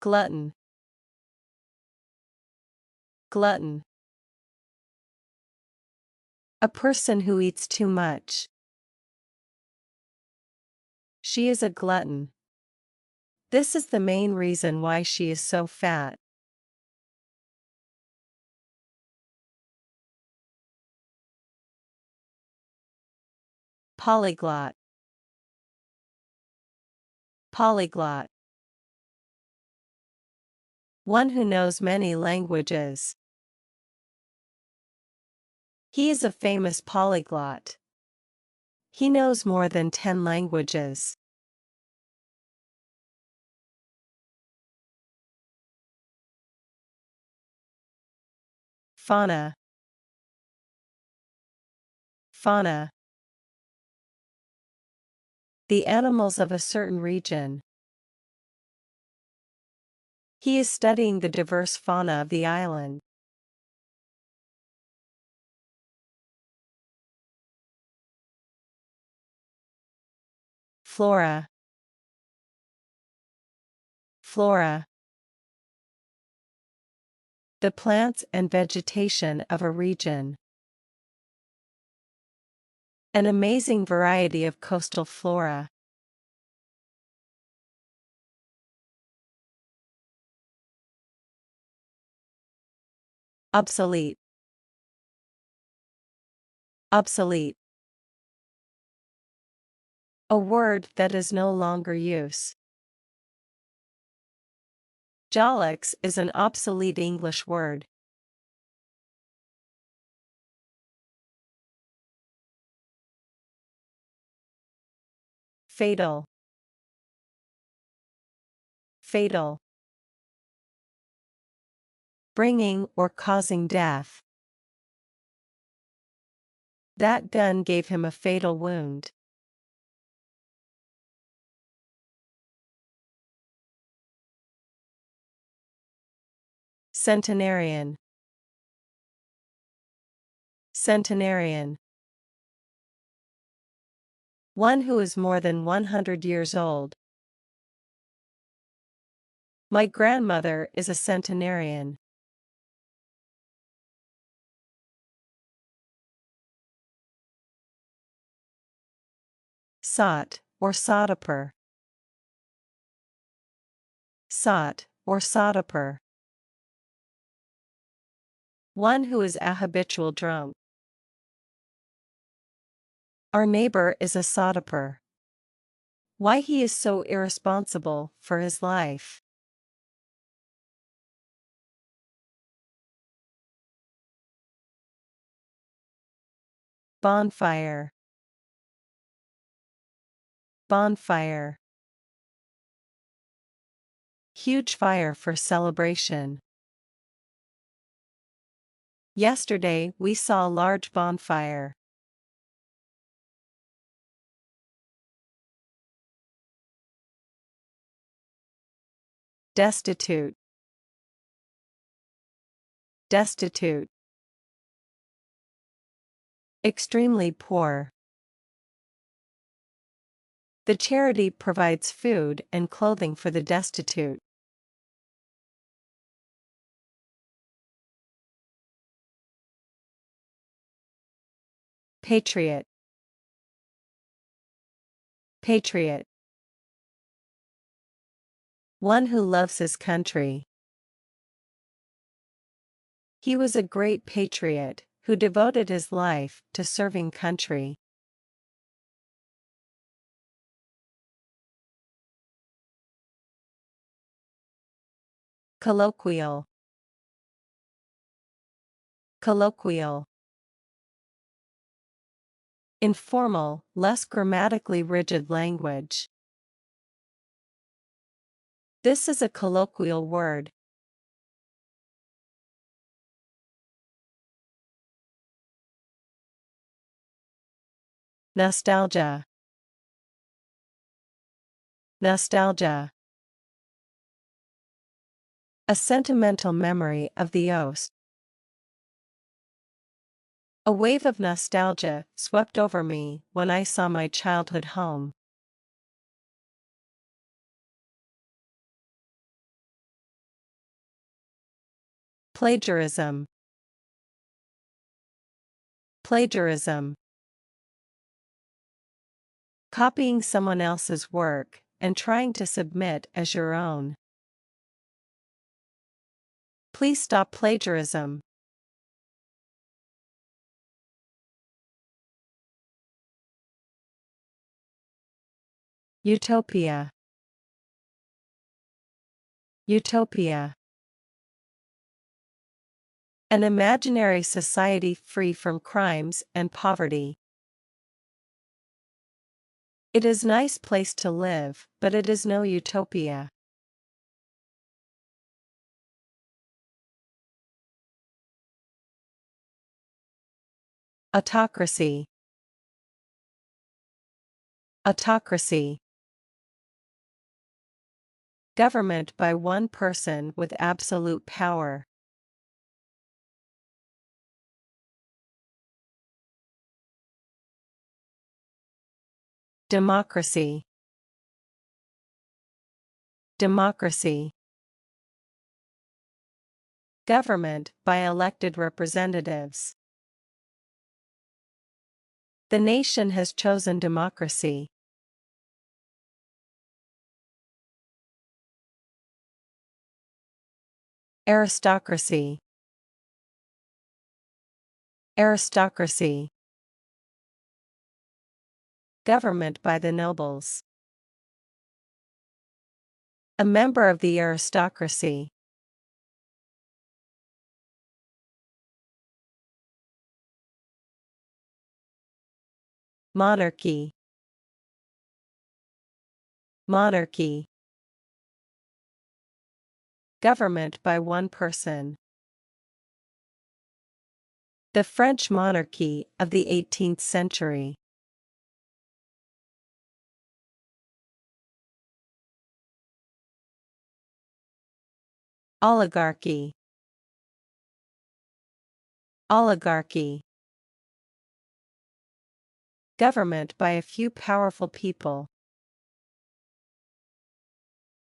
Glutton. Glutton. A person who eats too much. She is a glutton. This is the main reason why she is so fat. Polyglot. Polyglot. One who knows many languages. He is a famous polyglot. He knows more than 10 languages. Fauna. Fauna. The animals of a certain region. He is studying the diverse fauna of the island. Flora. Flora. The plants and vegetation of a region. An amazing variety of coastal flora. Obsolete. Obsolete. A word that is no longer use. Jolix is an obsolete English word. Fatal. Fatal. Bringing or causing death. That gun gave him a fatal wound. Centenarian. Centenarian. One who is more than 100 years old. My grandmother is a centenarian. Sot, or sotoper. Sot, or sotoper. One who is a habitual drunk. Our neighbor is a sotoper. Why he is so irresponsible for his life. Bonfire. Bonfire. Huge fire for celebration. Yesterday we saw a large bonfire. Destitute. Destitute. Extremely poor. The charity provides food and clothing for the destitute. Patriot. Patriot. One who loves his country. He was a great patriot who devoted his life to serving country. Colloquial. Colloquial. Informal, less grammatically rigid language. This is a colloquial word. Nostalgia. Nostalgia. A sentimental memory of the Ost. A wave of nostalgia swept over me when I saw my childhood home. Plagiarism. Plagiarism. Copying someone else's work and trying to submit as your own. Please stop plagiarism. Utopia. Utopia. An imaginary society free from crimes and poverty. It is a nice place to live, but it is no utopia. Autocracy. Autocracy. Government by one person with absolute power. Democracy. Democracy. Government by elected representatives. The nation has chosen democracy. Aristocracy. Aristocracy. Government by the nobles. A member of the aristocracy. Monarchy. Monarchy. Government by one person. The French monarchy of the 18th century. Oligarchy. Oligarchy. Government by a few powerful people.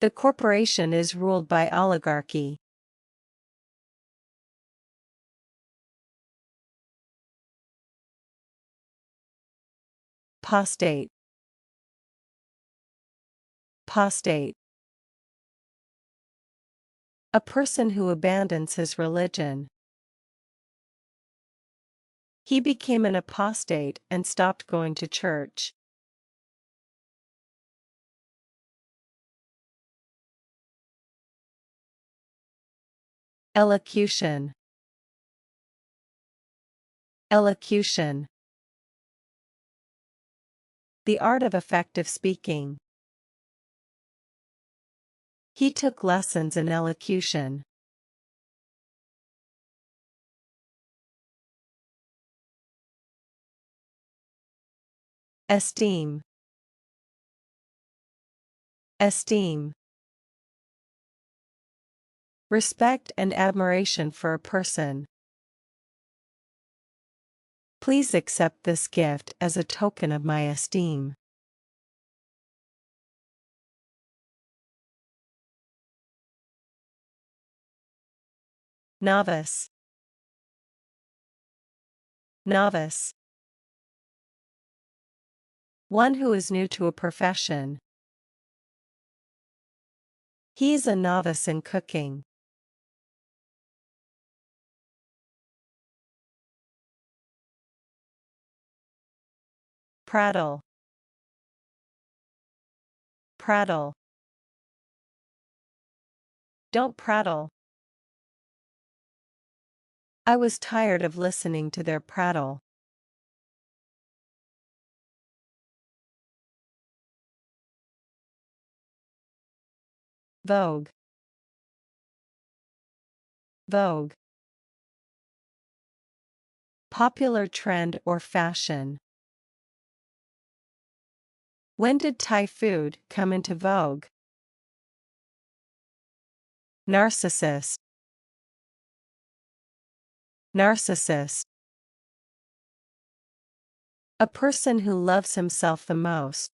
The corporation is ruled by oligarchy. Apostate. Apostate. A person who abandons his religion. He became an apostate and stopped going to church. Elocution. Elocution. The art of effective speaking. He took lessons in elocution. Esteem. Esteem. Respect and admiration for a person. Please accept this gift as a token of my esteem. Novice. Novice. One who is new to a profession. He is a novice in cooking. Prattle. Prattle. Don't prattle. I was tired of listening to their prattle. Vogue. Vogue. Popular trend or fashion. When did Thai food come into vogue? Narcissist. Narcissist. A person who loves himself the most.